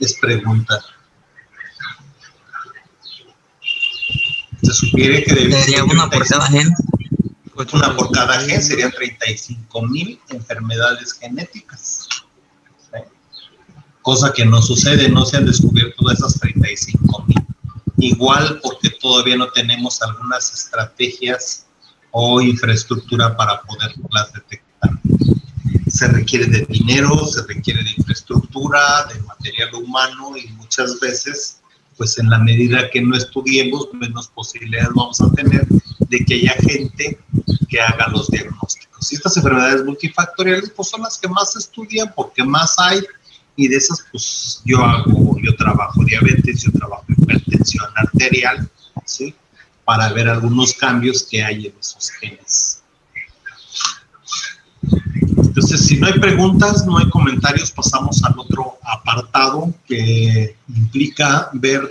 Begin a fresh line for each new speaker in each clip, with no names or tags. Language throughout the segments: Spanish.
es preguntar. Se sugiere que debe
sería una por cada gen.
Una por cada gen, serían 35,000 enfermedades genéticas. ¿Sí? Cosa que no sucede, no se han descubierto todas esas 35,000. Igual porque todavía no tenemos algunas estrategias o infraestructura para poderlas detectar. Se requiere de dinero, se requiere de infraestructura, de material humano y muchas veces, pues en la medida que no estudiemos, menos posibilidades vamos a tener de que haya gente que haga los diagnósticos. Y estas enfermedades multifactoriales, pues son las que más se estudian porque más hay, y de esas, pues yo trabajo diabetes, yo trabajo hipertensión arterial, ¿sí? Para ver algunos cambios que hay en esos genes. Entonces, si no hay preguntas, no hay comentarios, pasamos al otro apartado que implica ver,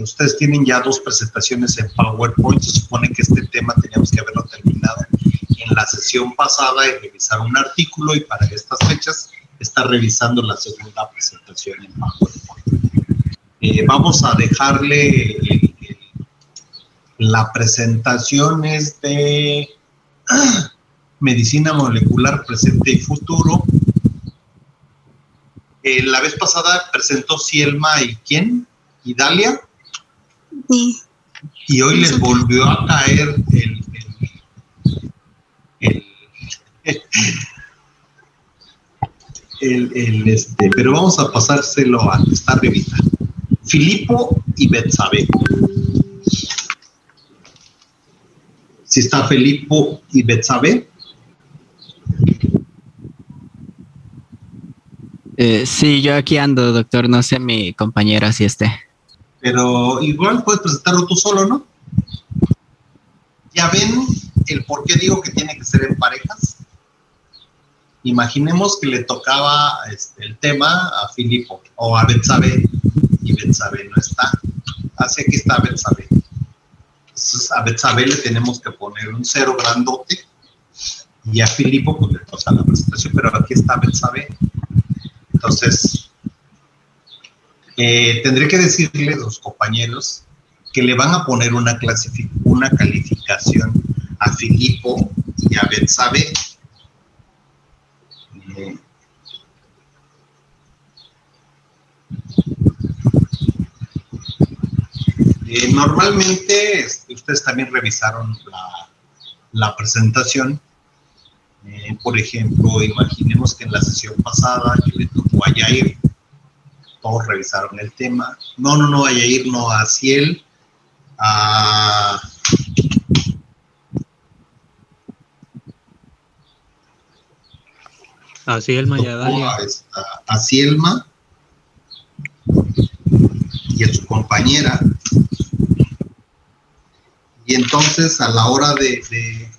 ustedes tienen ya 2 presentaciones en PowerPoint, se supone que este tema teníamos que haberlo terminado en la sesión pasada y revisar un artículo, y para estas fechas está revisando la segunda presentación en PowerPoint. Vamos a dejarle la presentación es de medicina molecular presente y futuro. La vez pasada presentó Cielma y ¿quién? ¿Y Dalia?
Sí.
Y hoy les volvió a caer pero vamos a pasárselo a esta revista. Filipo y Betsabe. Si está Filipo y Betsabe.
Sí, yo aquí ando, doctor. No sé mi compañera si esté.
Pero igual puedes presentarlo tú solo, ¿no? Ya ven el por qué digo que tiene que ser en parejas. Imaginemos que le tocaba el tema a Filipo o a Betsabe y Betsabe no está. Así aquí está Betsabe. Entonces a Betsabe le tenemos que poner un 0 grandote y a Filipo pues le toca la presentación, pero aquí está Betsabe. Entonces tendré que decirle a los compañeros que le van a poner una calificación a Filipo y a Betsabe. Normalmente ustedes también revisaron la presentación. Por ejemplo, imaginemos que en la sesión pasada que le tocó a Yair, todos revisaron el tema. No, a Yair, no, a Ciel, a
Cielma y a Dalia.
A Cielma y a su compañera. Y entonces, a la hora de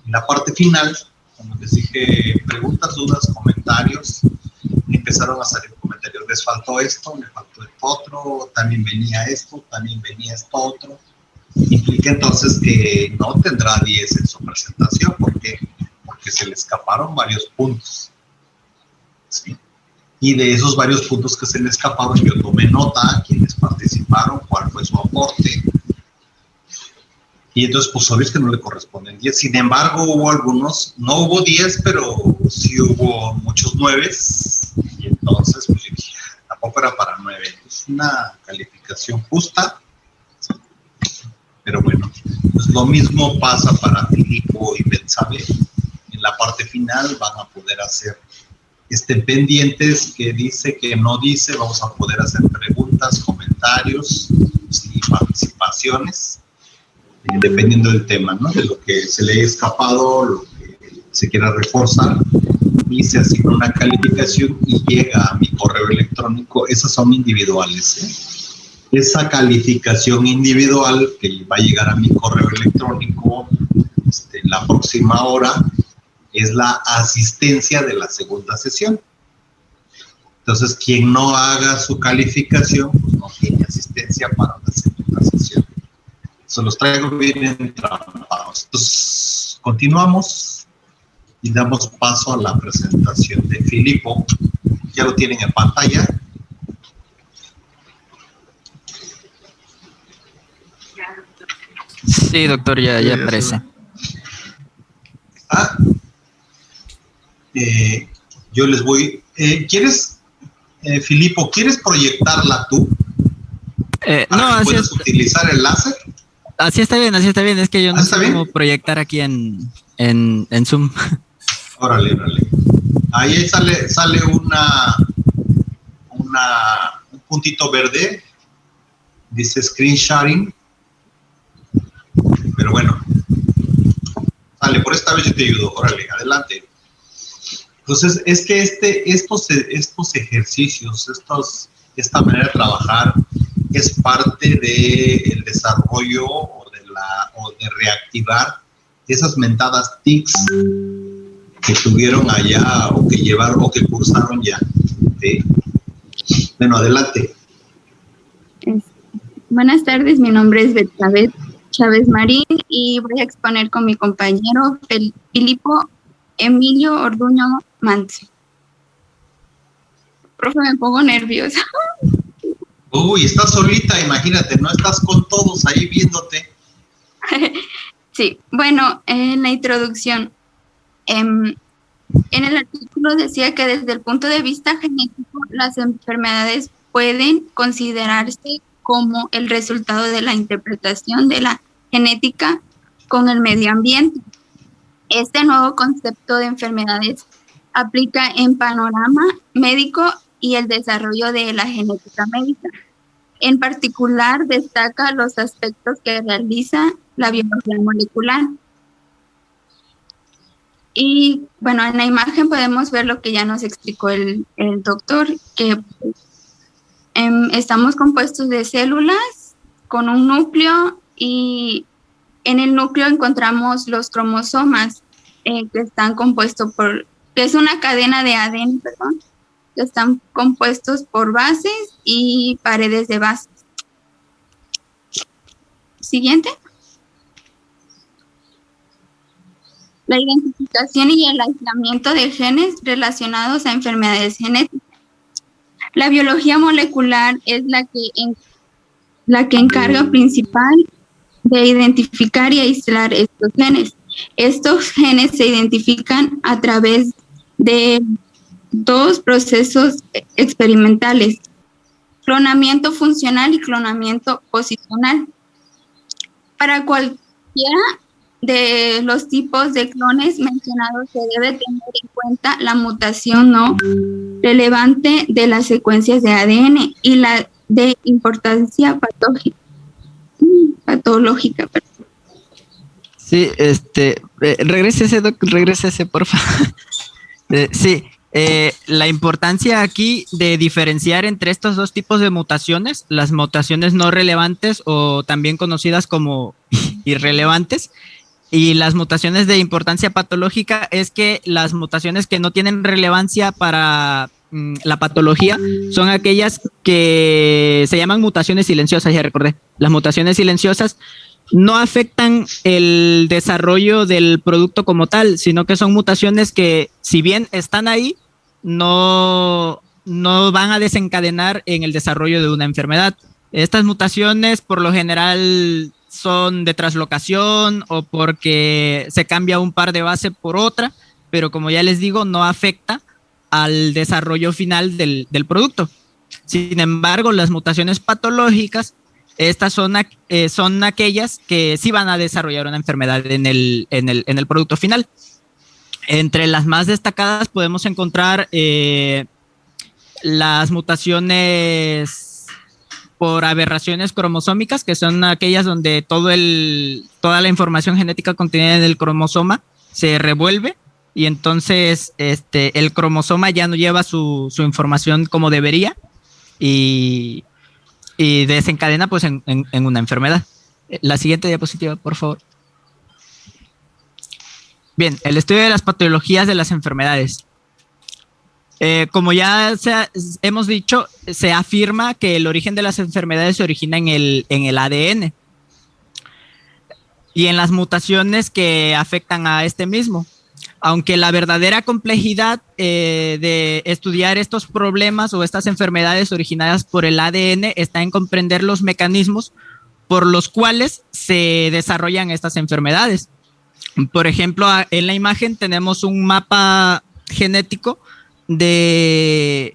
la parte final, como les dije, preguntas, dudas, comentarios, empezaron a salir comentarios. Les faltó esto, les faltó esto otro, también venía esto otro. Implica entonces que no tendrá 10 en su presentación. ¿Por qué? Porque se le escaparon varios puntos. ¿Sí? Y de esos varios puntos que se le escaparon, yo tomé nota, quienes participaron, cuál fue su aporte. Y entonces, pues, obvio es que no le corresponden 10. Sin embargo, hubo algunos, no hubo 10, pero sí hubo muchos 9. Y entonces, pues, yo dije, tampoco era para 9. Es una calificación justa. Pero bueno, pues lo mismo pasa para Filipo y Betsabe. En la parte final van a poder hacer pendientes, que dice, que no dice. Vamos a poder hacer preguntas, comentarios y participaciones. Dependiendo del tema, ¿no? De lo que se le haya escapado, lo que se quiera reforzar, y se asigna una calificación y llega a mi correo electrónico. Esas son individuales, ¿eh? Esa calificación individual que va a llegar a mi correo electrónico en la próxima hora es la asistencia de la segunda sesión. Entonces, quien no haga su calificación, pues no tiene asistencia para la segunda sesión. Se los traigo bien entrampados. Entonces, continuamos y damos paso a la presentación de Filipo. Ya lo tienen en pantalla.
Sí, doctor, ya aparece.
Ah, yo les voy... ¿Quieres, Filipo, quieres proyectarla tú?
No,
Para que puedas utilizar el láser.
Así está bien, así está bien. Es que yo no sé
bien?
cómo proyectar aquí en Zoom.
Órale. Ahí sale un puntito verde. Dice screen sharing. Pero bueno. Sale, por esta vez yo te ayudo. Órale, adelante. Entonces, es que estos ejercicios, esta manera de trabajar es parte del desarrollo o de reactivar esas mentadas TICs que tuvieron allá o que llevaron o que cursaron ya. ¿Sí? Bueno, adelante.
Buenas tardes, mi nombre es Betsabe Chávez Marín y voy a exponer con mi compañero Filipo Emilio Orduño Manso. Profe, me pongo nerviosa.
Uy, estás solita, imagínate, no estás con todos ahí viéndote.
Sí, bueno, en la introducción, en el artículo decía que desde el punto de vista genético, las enfermedades pueden considerarse como el resultado de la interpretación de la genética con el medio ambiente. Este nuevo concepto de enfermedades aplica en panorama médico y el desarrollo de la genética médica. En particular, destaca los aspectos que realiza la biología molecular. Y bueno, en la imagen podemos ver lo que ya nos explicó el doctor, que estamos compuestos de células con un núcleo y en el núcleo encontramos los cromosomas que están compuestos que es una cadena de ADN, que están compuestos por bases y paredes de bases. Siguiente. La identificación y el aislamiento de genes relacionados a enfermedades genéticas. La biología molecular es la que encarga principal de identificar y aislar estos genes. Estos genes se identifican a través de dos procesos experimentales: clonamiento funcional y clonamiento posicional. Para cualquiera de los tipos de clones mencionados se debe tener en cuenta la mutación no relevante de las secuencias de ADN y la de importancia patológica.
Sí, regrésese, por favor. Sí, la importancia aquí de diferenciar entre estos dos tipos de mutaciones, las mutaciones no relevantes o también conocidas como irrelevantes, y las mutaciones de importancia patológica, es que las mutaciones que no tienen relevancia para la patología son aquellas que se llaman mutaciones silenciosas, ya recordé. Las mutaciones silenciosas no afectan el desarrollo del producto como tal, sino que son mutaciones que, si bien están ahí, no van a desencadenar en el desarrollo de una enfermedad. Estas mutaciones, por lo general, son de traslocación o porque se cambia un par de base por otra, pero como ya les digo, no afecta al desarrollo final del producto. Sin embargo, las mutaciones patológicas, estas son aquellas que sí van a desarrollar una enfermedad en el producto final. Entre las más destacadas podemos encontrar las mutaciones por aberraciones cromosómicas, que son aquellas donde toda la información genética contenida en el cromosoma se revuelve y entonces el cromosoma ya no lleva su información como debería y desencadena pues en una enfermedad. La siguiente diapositiva, por favor. Bien, el estudio de las patologías de las enfermedades. Como ya hemos dicho, se afirma que el origen de las enfermedades se origina en el ADN y en las mutaciones que afectan a este mismo. Aunque la verdadera complejidad de estudiar estos problemas o estas enfermedades originadas por el ADN está en comprender los mecanismos por los cuales se desarrollan estas enfermedades. Por ejemplo, en la imagen tenemos un mapa genético de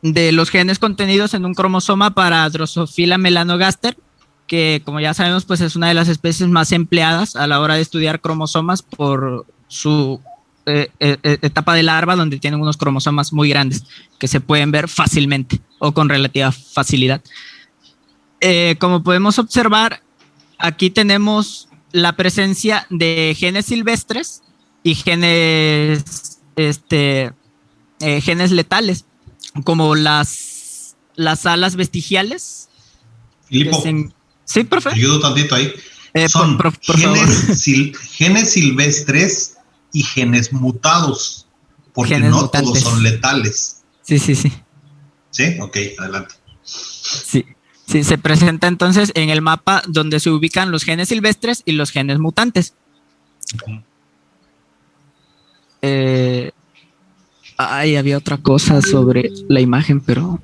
los genes contenidos en un cromosoma para Drosophila melanogaster, que como ya sabemos, pues es una de las especies más empleadas a la hora de estudiar cromosomas por su etapa de larva, donde tienen unos cromosomas muy grandes que se pueden ver fácilmente o con relativa facilidad. Como podemos observar, aquí tenemos la presencia de genes silvestres y genes letales, como las alas vestigiales.
Filipo,
sí, profe.
te ayudo tantito ahí. Son
por
genes silvestres y genes mutados, porque
genes
no
mutantes.
todos son letales.
Sí.
¿Sí? Ok, adelante.
Sí, se presenta entonces en el mapa donde se ubican los genes silvestres y los genes mutantes. Había otra cosa sobre la imagen, pero...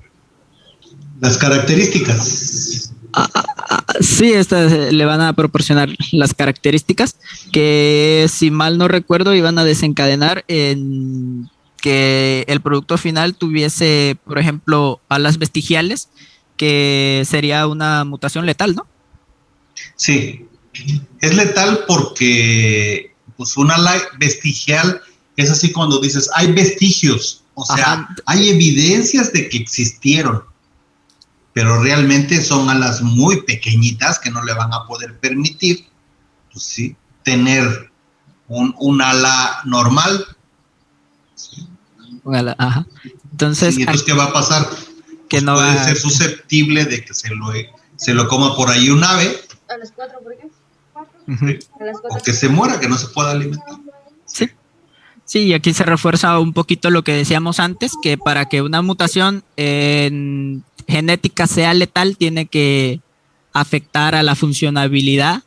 Las características.
Sí, estas le van a proporcionar las características que, si mal no recuerdo, iban a desencadenar en que el producto final tuviese, por ejemplo, alas vestigiales, que sería una mutación letal, ¿no?
Sí, es letal porque pues un ala vestigial es así cuando dices, hay vestigios, o sea, hay evidencias de que existieron, pero realmente son alas muy pequeñitas que no le van a poder permitir, pues sí, tener un ala normal. ¿Sí?
Entonces,
sí, entonces, ¿qué va a pasar?
Que
pues
no
puede ser susceptible de que se lo coma por ahí un ave.
¿A las 4 por qué?
¿A las 4? O que se muera, que no se pueda alimentar.
Sí, y aquí se refuerza un poquito lo que decíamos antes, que para que una mutación en genética sea letal, tiene que afectar a la funcionabilidad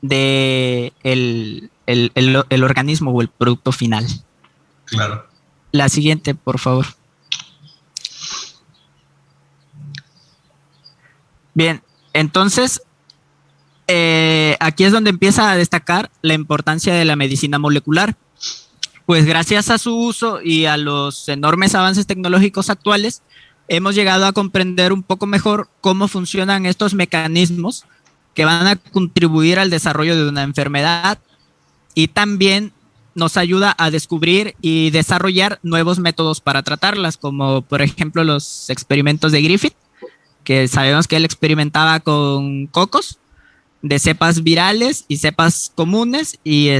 de el organismo o el producto final.
Claro.
La siguiente, por favor. Bien, entonces, aquí es donde empieza a destacar la importancia de la medicina molecular. Pues gracias a su uso y a los enormes avances tecnológicos actuales, hemos llegado a comprender un poco mejor cómo funcionan estos mecanismos que van a contribuir al desarrollo de una enfermedad, y también nos ayuda a descubrir y desarrollar nuevos métodos para tratarlas, como por ejemplo los experimentos de Griffith, que sabemos que él experimentaba con cocos de cepas virales y cepas comunes, y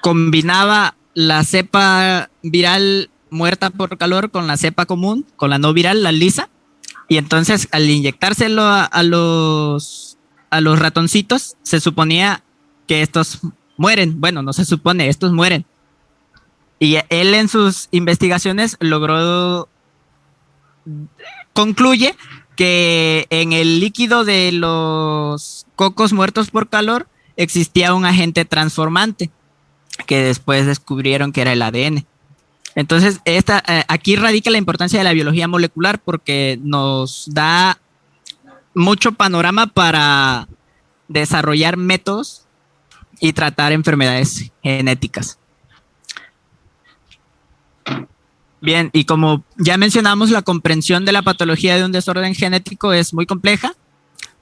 combinaba la cepa viral muerta por calor con la cepa común, con la no viral, la lisa, y entonces al inyectárselo a los ratoncitos, se suponía que estos mueren. Bueno, no se supone, estos mueren. Y él en sus investigaciones concluye que en el líquido de los cocos muertos por calor existía un agente transformante, que después descubrieron que era el ADN. Entonces, aquí radica la importancia de la biología molecular, porque nos da mucho panorama para desarrollar métodos y tratar enfermedades genéticas. Bien, y como ya mencionamos, la comprensión de la patología de un desorden genético es muy compleja,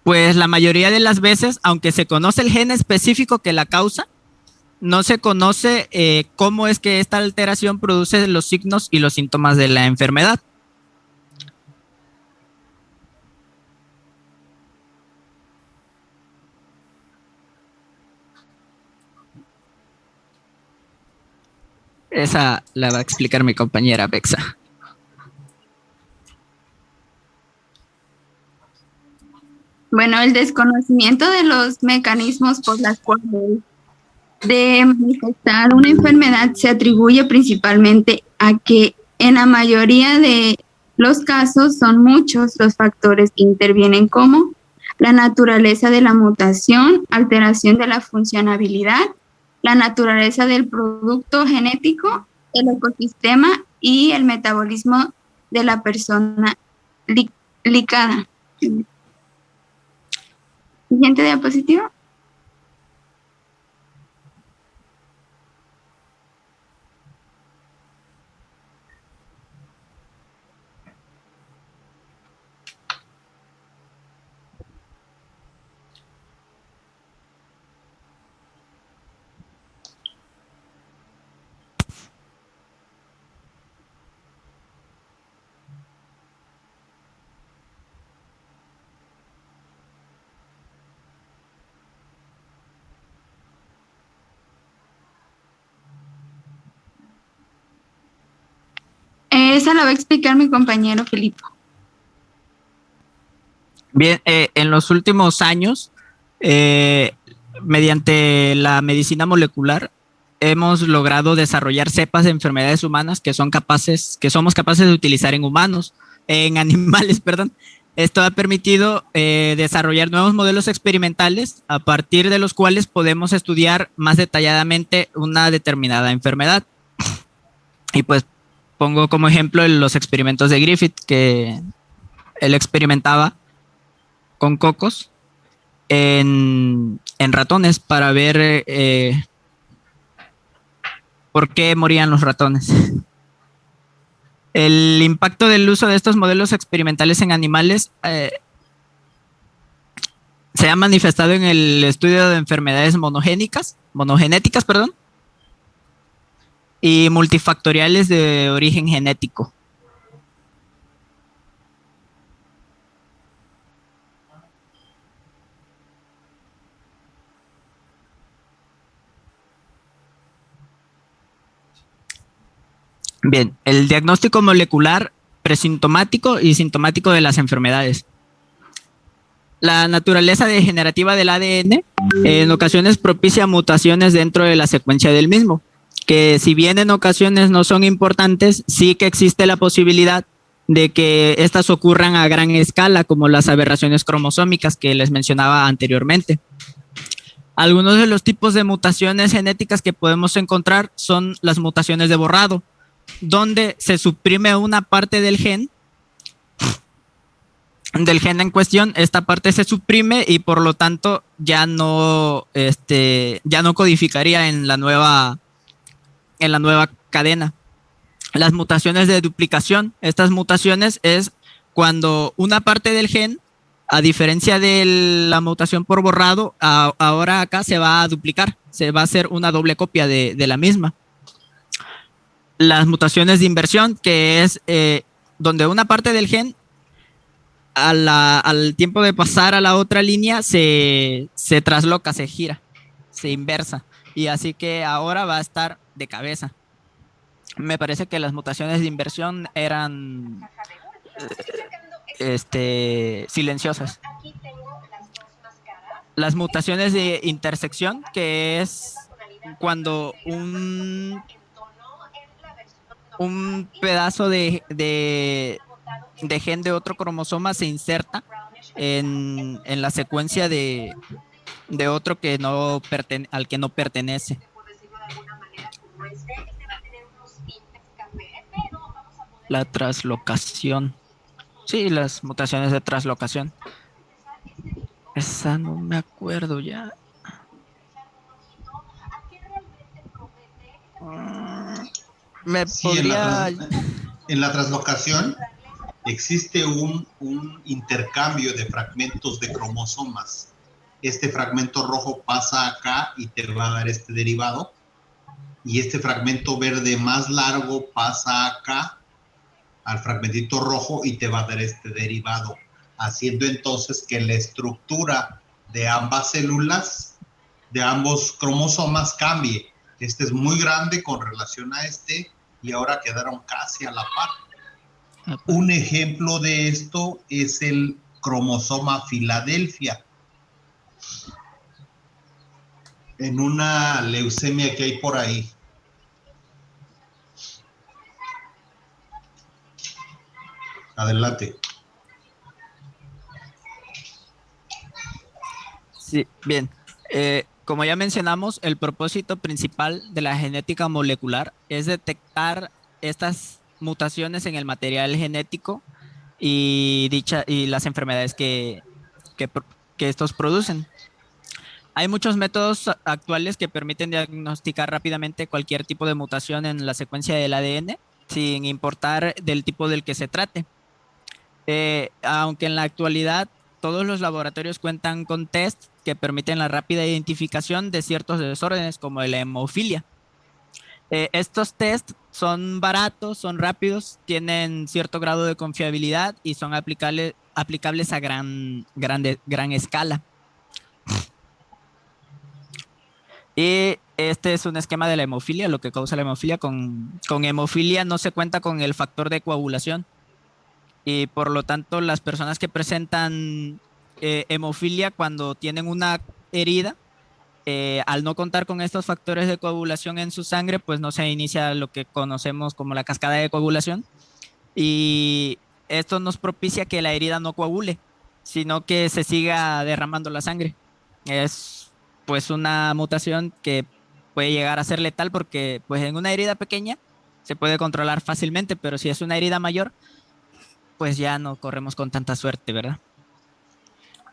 pues la mayoría de las veces, aunque se conoce el gen específico que la causa, no se conoce cómo es que esta alteración produce los signos y los síntomas de la enfermedad. Esa la va a explicar mi compañera Bexa.
Bueno, el desconocimiento de los mecanismos por los cuales de manifestar una enfermedad se atribuye principalmente a que en la mayoría de los casos son muchos los factores que intervienen, como la naturaleza de la mutación, alteración de la funcionabilidad, la naturaleza del producto genético, el ecosistema y el metabolismo de la persona Licada. Siguiente diapositiva. Esa la va a explicar mi compañero Felipe.
Bien, en los últimos años, mediante la medicina molecular, hemos logrado desarrollar cepas de enfermedades humanas que somos capaces de utilizar en humanos, en animales, perdón. Esto ha permitido desarrollar nuevos modelos experimentales a partir de los cuales podemos estudiar más detalladamente una determinada enfermedad. Y pues pongo como ejemplo los experimentos de Griffith, que él experimentaba con cocos en ratones para ver por qué morían los ratones. El impacto del uso de estos modelos experimentales en animales se ha manifestado en el estudio de enfermedades monogenéticas, y multifactoriales de origen genético. Bien, el diagnóstico molecular presintomático y sintomático de las enfermedades. La naturaleza degenerativa del ADN en ocasiones propicia mutaciones dentro de la secuencia del mismo, que si bien en ocasiones no son importantes, sí que existe la posibilidad de que estas ocurran a gran escala, como las aberraciones cromosómicas que les mencionaba anteriormente. Algunos de los tipos de mutaciones genéticas que podemos encontrar son las mutaciones de borrado, donde se suprime una parte del gen en cuestión. Esta parte se suprime y por lo tanto ya no codificaría en la nueva cadena. Las mutaciones de duplicación. Estas mutaciones es cuando una parte del gen, a diferencia de la mutación por borrado, ahora acá se va a duplicar, se va a hacer una doble copia de la misma. Las mutaciones de inversión, que es donde una parte del gen al tiempo de pasar a la otra línea se trasloca, se gira, se inversa, y así que ahora va a estar de cabeza. Me parece que las mutaciones de inversión eran silenciosas. Las mutaciones de intersección, que es cuando un pedazo de gen de otro cromosoma se inserta en la secuencia de otro que al que no pertenece. La traslocación. Sí, las mutaciones de traslocación. Esa no me acuerdo ya.
En la traslocación existe un intercambio de fragmentos de cromosomas. Este fragmento rojo pasa acá y te va a dar este derivado, y este fragmento verde más largo pasa acá al fragmentito rojo y te va a dar este derivado, haciendo entonces que la estructura de ambas células, de ambos cromosomas, cambie. Este es muy grande con relación a este y ahora quedaron casi a la par. Un ejemplo de esto es el cromosoma Filadelfia. En una leucemia que hay por ahí. Adelante.
Sí, bien. Como ya mencionamos, el propósito principal de la genética molecular es detectar estas mutaciones en el material genético y las enfermedades que, que estos producen. Hay muchos métodos actuales que permiten diagnosticar rápidamente cualquier tipo de mutación en la secuencia del ADN, sin importar del tipo del que se trate. Aunque en la actualidad todos los laboratorios cuentan con test que permiten la rápida identificación de ciertos desórdenes como la hemofilia. Estos test son baratos, son rápidos, tienen cierto grado de confiabilidad y son aplicables a gran escala. Y este es un esquema de la hemofilia, lo que causa la hemofilia. Con hemofilia no se cuenta con el factor de coagulación y por lo tanto las personas que presentan hemofilia cuando tienen una herida, al no contar con estos factores de coagulación en su sangre, pues no se inicia lo que conocemos como la cascada de coagulación y esto nos propicia que la herida no coagule, sino que se siga derramando la sangre. Es pues una mutación que puede llegar a ser letal porque pues en una herida pequeña se puede controlar fácilmente, pero si es una herida mayor, pues ya no corremos con tanta suerte, ¿verdad?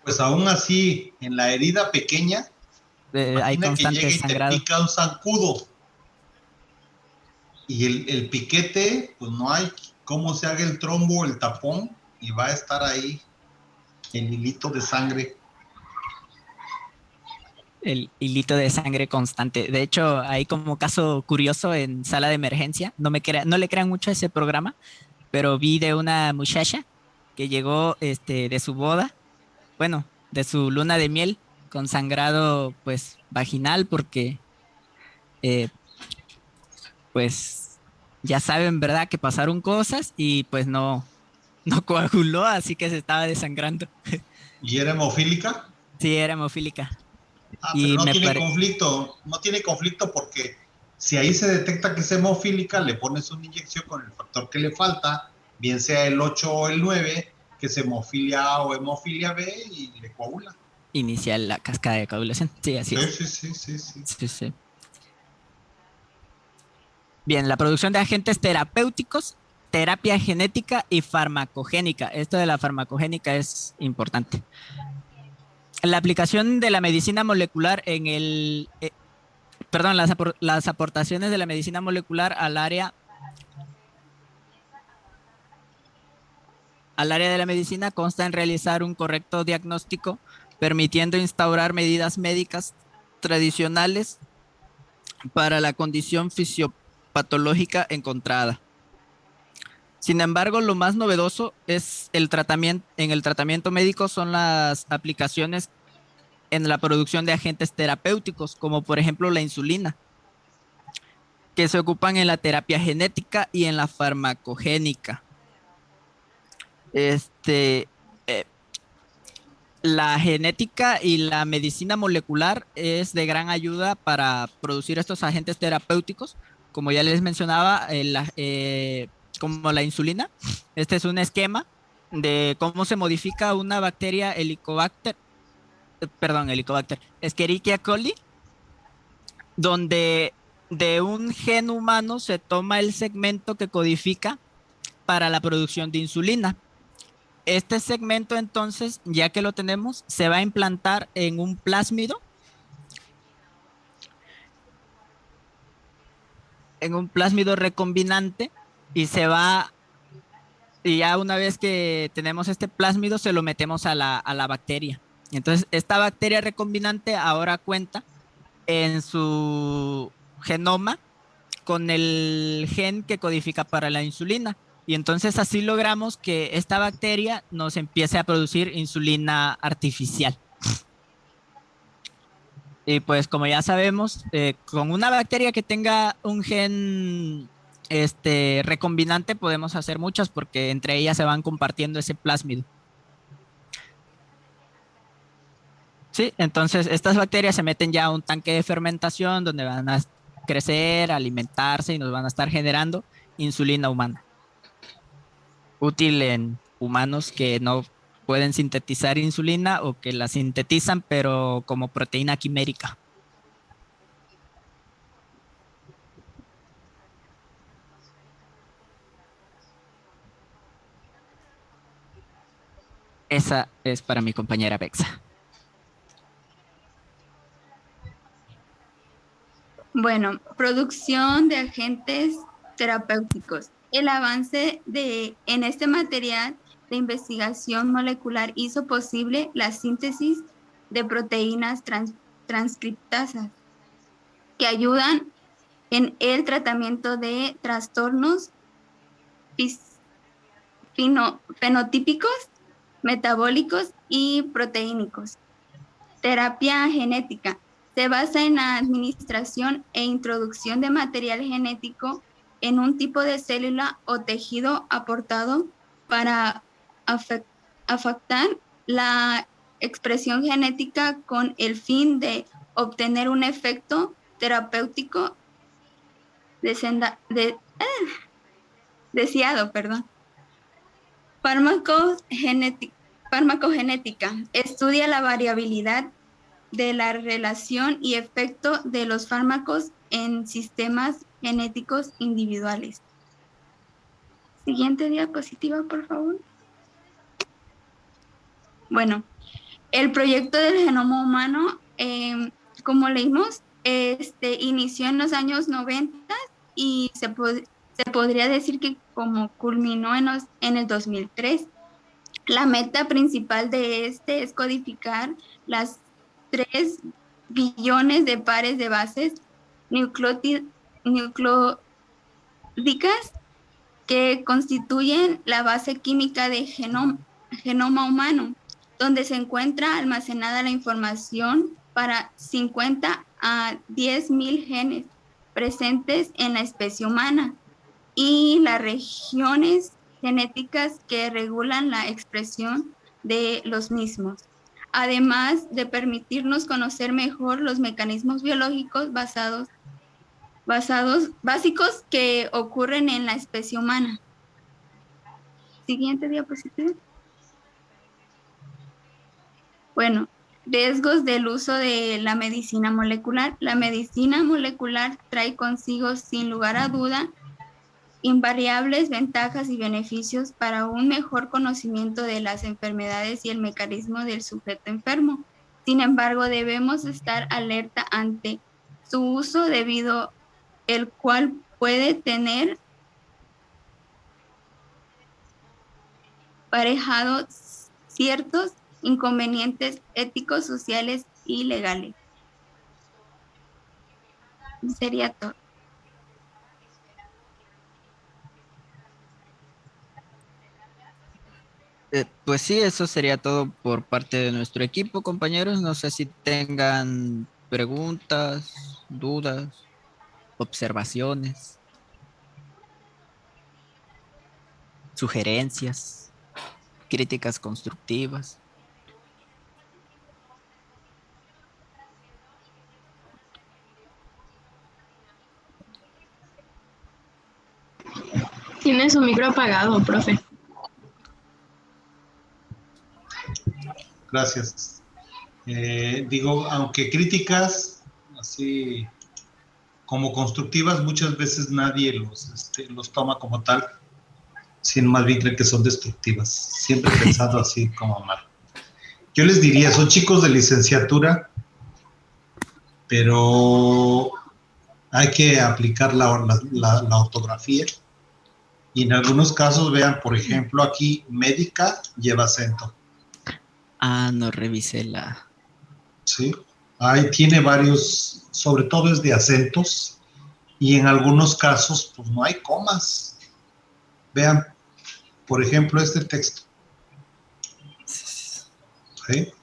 Pues aún así, en la herida pequeña,
Hay
imagina que
constante
llegue y te
sangrado.
pica un zancudo y el piquete, pues no hay cómo se haga el trombo, el tapón, y va a estar ahí el hilito de sangre.
El hilito de sangre constante. De hecho, hay como caso curioso en sala de emergencia. No le crean mucho a ese programa, pero vi de una muchacha que llegó de su boda, bueno, de su luna de miel, con sangrado pues vaginal, porque eh, pues ya saben, ¿verdad? Que pasaron cosas y pues no coaguló, así que se estaba desangrando.
¿Y era hemofílica?
Sí, era hemofílica.
Ah, pero
Y
no
me
tiene
parece,
conflicto, no tiene conflicto porque si ahí se detecta que es hemofílica, le pones una inyección con el factor que le falta, bien sea el 8 o el 9, que es hemofilia A o hemofilia B, y le coagula.
iniciar la cascada de coagulación. Sí, así
Sí,
es.
sí, sí, sí, sí.
Sí, sí. Bien, la producción de agentes terapéuticos, terapia genética y farmacogénica. Esto de la farmacogénica es importante. La aplicación de la medicina molecular perdón, las aportaciones de la medicina molecular al área de la medicina consta en realizar un correcto diagnóstico, permitiendo instaurar medidas médicas tradicionales para la condición fisiopatológica encontrada. Sin embargo, lo más novedoso es el tratamiento, en el tratamiento médico son las aplicaciones en la producción de agentes terapéuticos, como por ejemplo la insulina, que se ocupan en la terapia genética y en la farmacogénica. Este, eh, la genética y la medicina molecular es de gran ayuda para producir estos agentes terapéuticos, como ya les mencionaba, como la insulina. Este es un esquema de cómo se modifica una bacteria Helicobacter, Escherichia coli, donde de un gen humano se toma el segmento que codifica para la producción de insulina. Este segmento entonces, ya que lo tenemos, se va a implantar en un plásmido recombinante y y ya una vez que tenemos este plásmido, se lo metemos a la bacteria. Entonces, esta bacteria recombinante ahora cuenta en su genoma con el gen que codifica para la insulina. Y entonces así logramos que esta bacteria nos empiece a producir insulina artificial. Y pues como ya sabemos, con una bacteria que tenga un gen recombinante podemos hacer muchas porque entre ellas se van compartiendo ese plásmido. Sí, entonces estas bacterias se meten ya a un tanque de fermentación donde van a crecer, alimentarse y nos van a estar generando insulina humana, útil en humanos que no pueden sintetizar insulina o que la sintetizan pero como proteína quimérica. Esa es para mi compañera Bexa.
Bueno, producción de agentes terapéuticos. El avance en este material de investigación molecular hizo posible la síntesis de proteínas transcriptasas que ayudan en el tratamiento de trastornos fenotípicos, metabólicos y proteínicos. Terapia genética. Se basa en la administración e introducción de material genético en un tipo de célula o tejido aportado para afectar la expresión genética con el fin de obtener un efecto terapéutico deseado, perdón. Farmacogenética. Estudia la variabilidad de la relación y efecto de los fármacos en sistemas genéticos individuales. Siguiente diapositiva, por favor. Bueno, el proyecto del genoma humano, como leímos, inició en los años 90 y se podría decir que como culminó en el 2003. La meta principal de es codificar las 3 billones de pares de bases nucleóticas que constituyen la base química de genoma humano, donde se encuentra almacenada la información para 50 a 10.000 genes presentes en la especie humana y las regiones genéticas que regulan la expresión de los mismos, además de permitirnos conocer mejor los mecanismos biológicos básicos que ocurren en la especie humana. Siguiente diapositiva. Bueno, riesgos del uso de la medicina molecular. La medicina molecular trae consigo, sin lugar a duda, invariables ventajas y beneficios para un mejor conocimiento de las enfermedades y el mecanismo del sujeto enfermo. Sin embargo, debemos estar alerta ante su uso debido el cual puede tener aparejado ciertos inconvenientes éticos, sociales y legales. Sería todo.
Pues sí, eso sería todo por parte de nuestro equipo, compañeros. No sé si tengan preguntas, dudas, observaciones, sugerencias, críticas constructivas.
Tiene su micro apagado, profe.
Gracias. Aunque críticas así como constructivas, muchas veces nadie los toma como tal, sino más bien cree que son destructivas. Siempre he pensado así como mal. Yo les diría, son chicos de licenciatura, pero hay que aplicar la ortografía. Y en algunos casos, vean, por ejemplo, aquí médica lleva acento.
Ah, no revisé la...
Sí, ahí tiene varios, sobre todo es de acentos, y en algunos casos, pues no hay comas. Vean, por ejemplo, este texto. ¿Sí?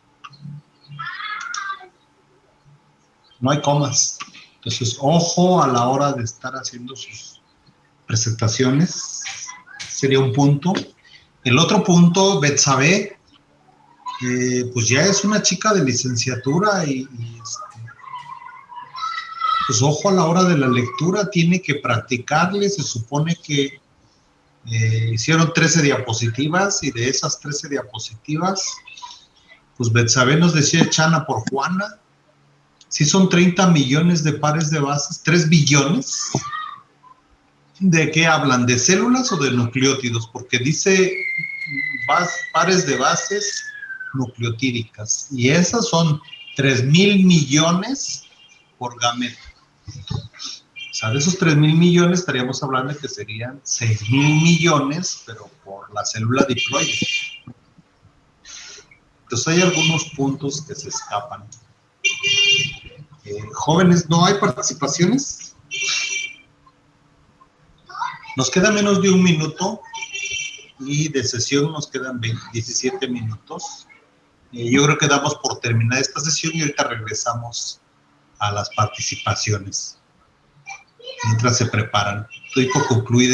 No hay comas. Entonces, ojo a la hora de estar haciendo sus presentaciones. Sería un punto. El otro punto, Betsabe, pues ya es una chica de licenciatura y pues ojo a la hora de la lectura, tiene que practicarle. Se supone que hicieron 13 diapositivas y de esas 13 diapositivas, pues Betsabe nos decía Chana por Juana, sí son 30 millones de pares de bases, 3 billones. ¿De qué hablan? ¿De células o de nucleótidos? Porque dice pares de bases nucleotídicas. Y esas son 3,000 millones por gameta. O sea, de esos 3,000 millones estaríamos hablando de que serían 6,000 millones, pero por la célula diploide. Entonces hay algunos puntos que se escapan. Jóvenes, ¿no hay participaciones? Nos queda menos de un minuto y de sesión nos quedan 17 minutos. Yo creo que damos por terminada esta sesión y ahorita regresamos a las participaciones mientras se preparan. Estoy por concluir